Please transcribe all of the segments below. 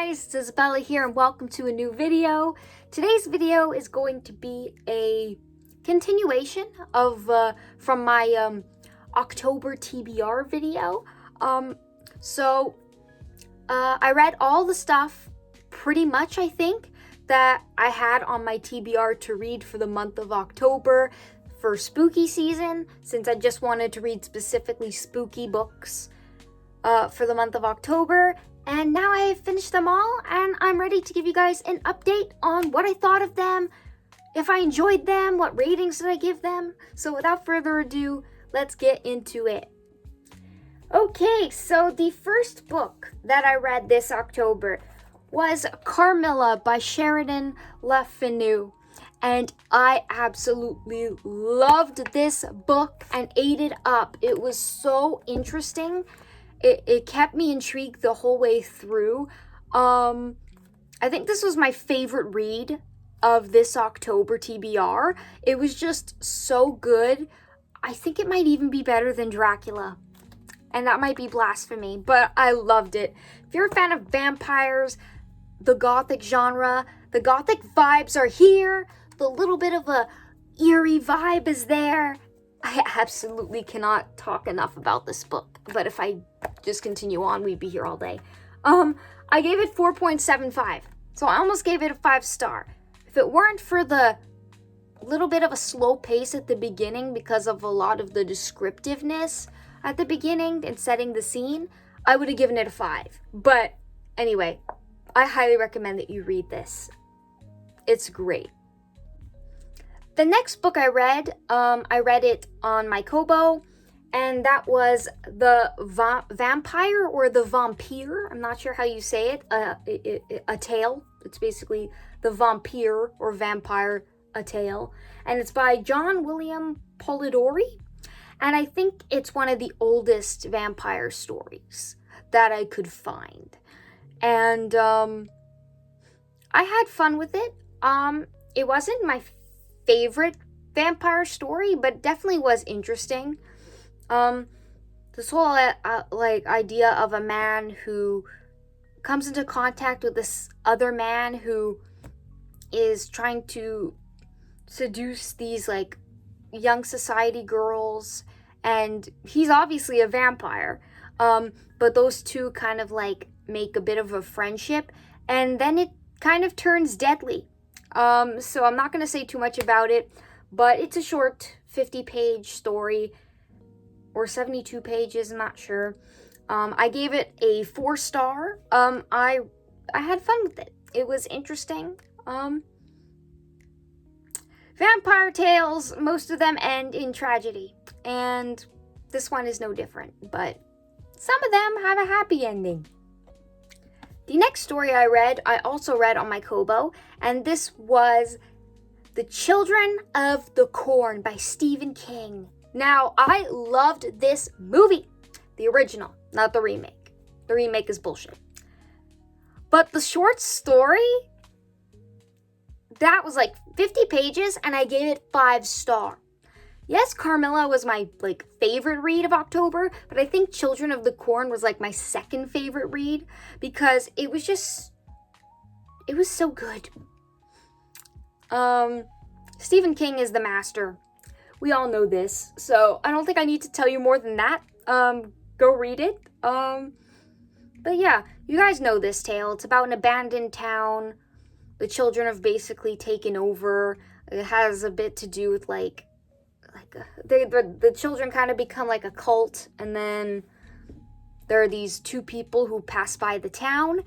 guys, it's Isabella here and welcome to a new video. Today's video is going to be a continuation of from my October TBR video. I read all the stuff pretty much, I think, that I had on my TBR to read for the month of October for spooky season, since I just wanted to read specifically spooky books for the month of October. And now I have finished them all, and I'm ready to give you guys an update on what I thought of them, if I enjoyed them, what ratings did I give them. So without further ado, let's get into it. Okay, so the first book that I read this October was Carmilla by Sheridan Le Fanu. And I absolutely loved this book and ate it up. It was so interesting. It kept me intrigued the whole way through. I think this was my favorite read of this October TBR. It was just so good. I think it might even be better than Dracula. And that might be blasphemy, but I loved it. If you're a fan of vampires, the gothic genre, the gothic vibes are here. The little bit of a eerie vibe is there. I absolutely cannot talk enough about this book, but if I just continue on, we'd be here all day. I gave it 4.75, so I almost gave it a 5-star. If it weren't for the little bit of a slow pace at the beginning because of a lot of the descriptiveness at the beginning and setting the scene, I would have given it a 5. But anyway, I highly recommend that you read this. It's great. The next book I read it on my Kobo, and that was the Vampire or the Vampire. I'm not sure how you say it. A Tale. It's basically the Vampire or Vampire, a Tale. And it's by John William Polidori. And I think it's one of the oldest vampire stories that I could find. And I had fun with it. It wasn't my favorite vampire story, but definitely was interesting. This whole idea of a man who comes into contact with this other man who is trying to seduce these young society girls, and he's obviously a vampire, but those two kind of make a bit of a friendship, and then it kind of turns deadly. So I'm not going to say too much about it, but it's a short 50-page story, or 72 pages, I'm not sure. I gave it a 4-star. I had fun with it. It was interesting. Vampire tales, most of them end in tragedy, and this one is no different, but some of them have a happy ending. The next story I also read on my Kobo, and this was The Children of the Corn by Stephen King. Now, I loved this movie, the original, not the remake. The remake is bullshit. But the short story, that was 50 pages, and I gave it 5-star. Yes, Carmilla was my favorite read of October, but I think Children of the Corn was my second favorite read because it was so good. Stephen King is the master. We all know this, so I don't think I need to tell you more than that. Go read it. But yeah, you guys know this tale. It's about an abandoned town. The children have basically taken over. It has a bit to do with the children kind of become a cult, and then there are these two people who pass by the town,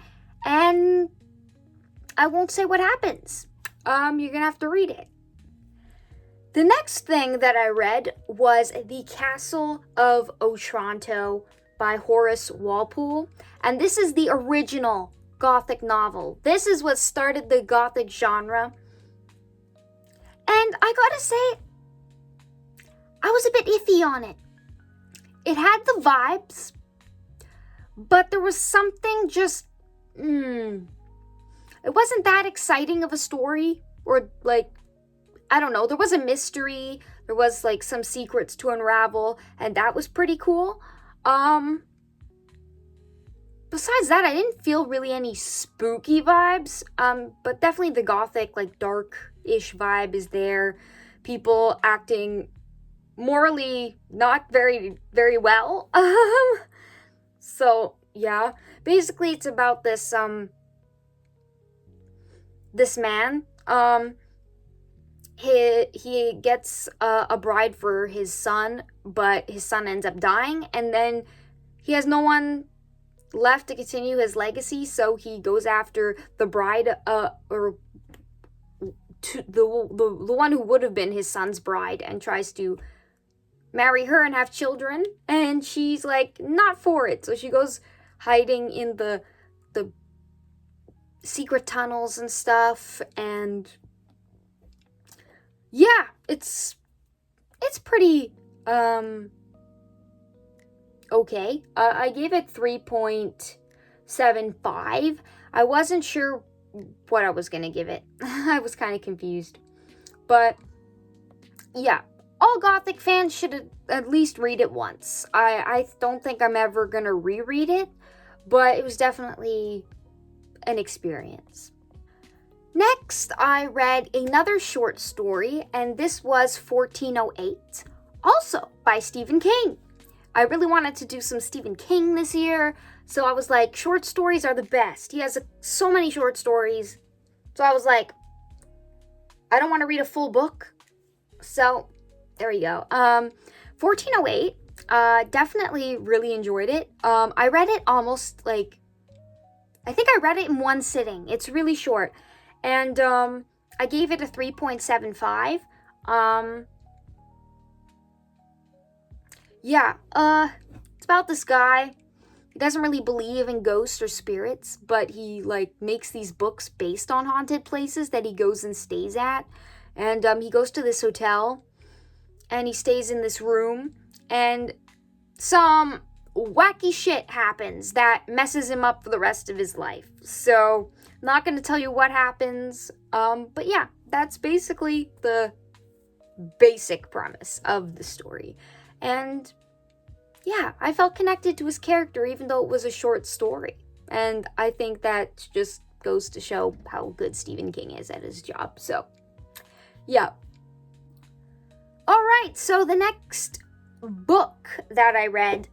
and I won't say what happens. You're gonna have to read it. The next thing that I read was The Castle of Otranto by Horace Walpole, and this is the original Gothic novel. This is what started the Gothic genre, and I gotta say, I was a bit iffy on it. It had the vibes, but there was something just, it wasn't that exciting of a story, or I don't know, there was a mystery, there was some secrets to unravel, and that was pretty cool. besides that, I didn't feel really any spooky vibes, but definitely the gothic, like, dark-ish vibe is there. People acting morally not very, very well. So, yeah. Basically, it's about this man. He gets a bride for his son, but his son ends up dying, and then he has no one left to continue his legacy, so he goes after the bride, or the one who would have been his son's bride, and tries to marry her and have children, and she's like not for it, so she goes hiding in the secret tunnels and stuff, and yeah, it's pretty okay. I gave it 3.75. I wasn't sure what I was gonna give it. I was kind of confused. But yeah, all Gothic fans should at least read it once. I don't think I'm ever gonna reread it, but it was definitely an experience. Next, I read another short story, and this was 1408, also by Stephen King. I really wanted to do some Stephen King this year, so I was like, short stories are the best. He has so many short stories. So I was like, I don't want to read a full book. So there we go. 1408, definitely really enjoyed it. I read it almost like, I think I read it in one sitting. It's really short. And I gave it a 3.75. Yeah, it's about this guy. He doesn't really believe in ghosts or spirits, but he, like, makes these books based on haunted places that he goes and stays at. And he goes to this hotel, and he stays in this room, and some wacky shit happens that messes him up for the rest of his life. So, not going to tell you what happens, but yeah, that's basically the basic premise of the story. And yeah, I felt connected to his character even though it was a short story. And I think that just goes to show how good Stephen King is at his job. So, yeah. All right, so the next book that I read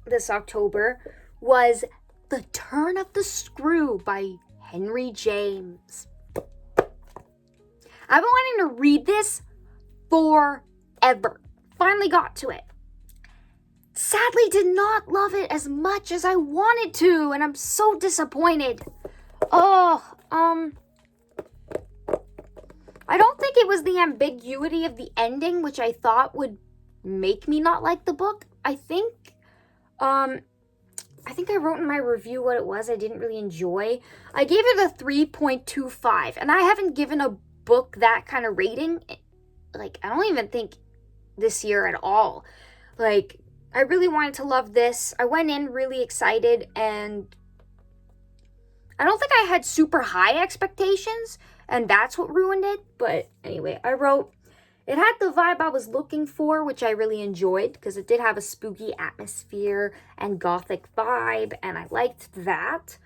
this October was The Turn of the Screw by Henry James. I've been wanting to read this forever. Finally got to it. Sadly did not love it as much as I wanted to, and I'm so disappointed. I don't think it was the ambiguity of the ending which I thought would make me not like the book. I think I wrote in my review what it was I didn't really enjoy. I gave it a 3.25, and I haven't given a book that kind of rating, like, I don't even think this year at all. Like, I really wanted to love this. I went in really excited, and I don't think I had super high expectations, and that's what ruined it. But anyway, I wrote, it had the vibe I was looking for, which I really enjoyed, because it did have a spooky atmosphere and gothic vibe, and I liked that.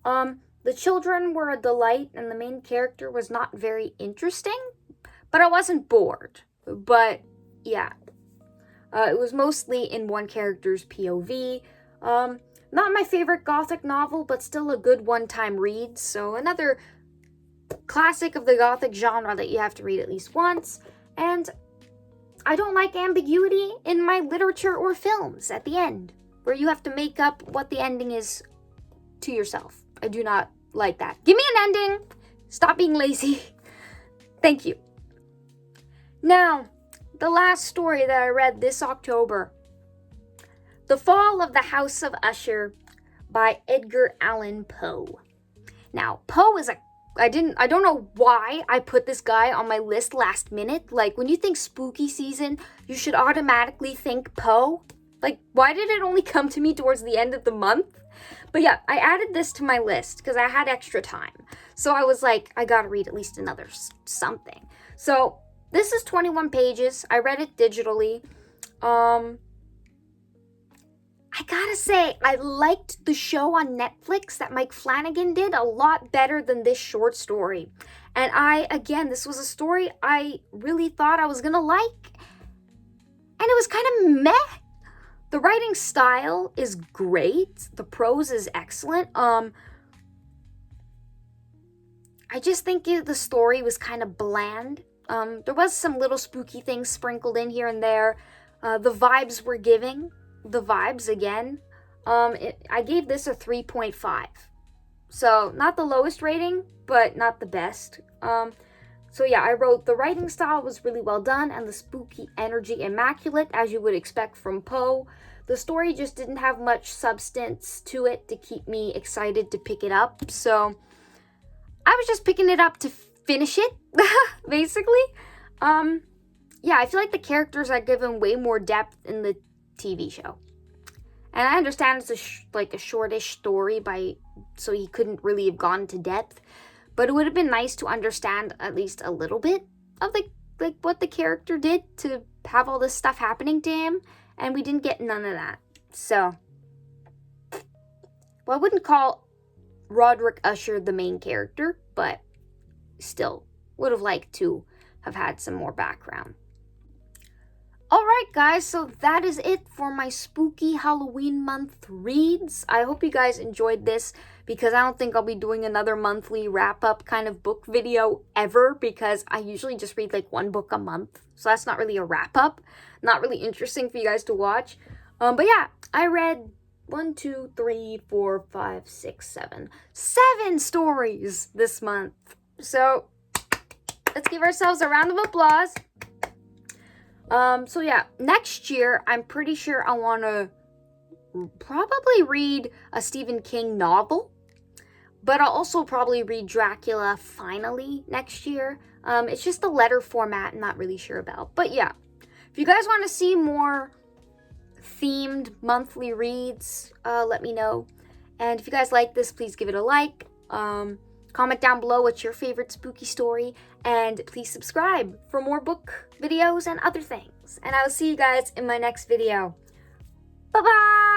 The children were a delight, and the main character was not very interesting, but I wasn't bored. But yeah, it was mostly in one character's POV. Not my favorite gothic novel, but still a good one-time read. So another classic of the gothic genre that you have to read at least once. And I don't like ambiguity in my literature or films at the end, where you have to make up what the ending is to yourself. I do not like that. Give me an ending. Stop being lazy. Thank you. Now, the last story that I read this October, The Fall of the House of Usher by Edgar Allan Poe. Now, Poe is I don't know why I put this guy on my list last minute. Like, when you think spooky season, you should automatically think Poe. Like, why did it only come to me towards the end of the month? But yeah, I added this to my list because I had extra time. So I was like, I gotta read at least another something. So this is 21 pages. I read it digitally. I gotta gotta say, I liked the show on Netflix that Mike Flanagan did a lot better than this short story. And again, this was a story I really thought I was gonna like, and it was kind of meh. The writing style is great. The prose is excellent. I just think the story was kind of bland. There was some little spooky things sprinkled in here and there. The vibes were giving. The vibes again. I gave this a 3.5. So not the lowest rating, but not the best. So yeah, I wrote the writing style was really well done and the spooky energy immaculate, as you would expect from Poe. The story just didn't have much substance to it to keep me excited to pick it up. So I was just picking it up to finish it, basically. Yeah, I feel like the characters are given way more depth in the TV show. And I understand it's a shortish story, so he couldn't really have gone into depth. But it would have been nice to understand at least a little bit of what the character did to have all this stuff happening to him. And we didn't get none of that. So, well, I wouldn't call Roderick Usher the main character, but still would have liked to have had some more background. Alright guys, so that is it for my spooky Halloween month reads. I hope you guys enjoyed this, because I don't think I'll be doing another monthly wrap-up kind of book video ever, because I usually just read like one book a month. So that's not really a wrap-up. Not really interesting for you guys to watch. But yeah, I read 7 stories this month. So let's give ourselves a round of applause. So yeah, next year, I'm pretty sure I want to probably read a Stephen King novel, but I'll also probably read Dracula finally next year. It's just the letter format I'm not really sure about. But yeah, if you guys want to see more themed monthly reads, let me know. And if you guys like this, please give it a like. Comment down below what's your favorite spooky story, and please subscribe for more book videos and other things. And I will see you guys in my next video. Bye-bye!